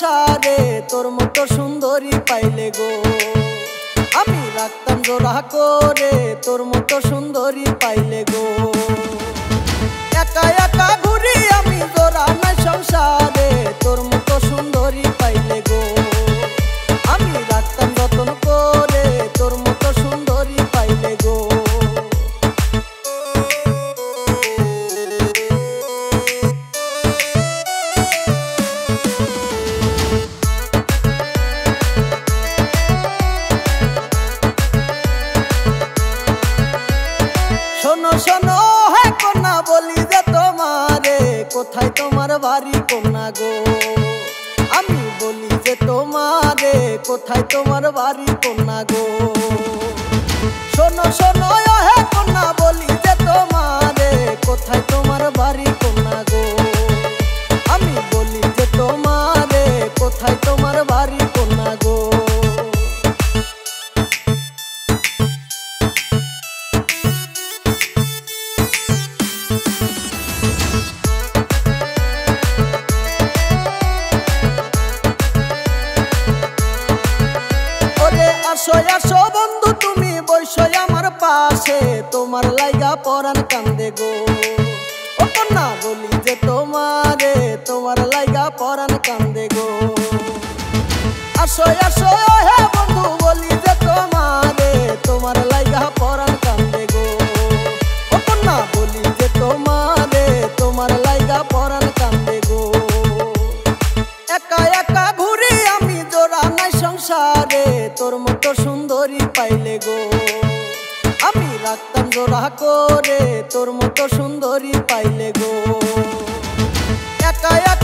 সংসারে তোর মতো সুন্দরী পাইলে গো। আমি রাখতাম জোড়া করে তোর মতো সুন্দরী পাইলে গো। একা একা ঘুরি আমি জোড়া নাই সংসারে তোর মতো সুন্দরী পাইলে গো। আমি রাখতাম যতন করে তোর মতো সুন্দরী পাইলে গো। শোনো শোনো হে কন্যা বলি যে তোমারে, কোথায় তোমার বাড়ি কন্যা গো। আমি বলি যে তোমারে, কোথায় তোমার বাড়ি কন্যা গো। শোনো শোনো হে কন্যা বলি যে তোমারে, কোথায় তোমার বাড়ি কন্যা গো। আমি বলি যে তোমারে, কোথায় তোমার বাড়ি কন্যা গো। আসো আসো বন্ধু তুমি বইসো আমার পাশে, তোমার লাইগা পরাণ কান্দে গো। ও কন্যা বলি যে তোমারে, তোমার লাইগা পরাণ কান্দে গো। আসো আসো হে বন্ধু বলি যে তোমারে, তোমার লাইগা পরাণ কান্দে গো। ও কন্যা বলি যে তোমারে, তোমার লাইগা পরাণ কান্দে গো। একা একা ঘুরি আমি জোড়া নাই সংসারে তোর মতো সুন্দরী পাইলে গো। আমি রাখতাম জোড়া করে তোর মতো সুন্দরী পাইলে গো। একা একা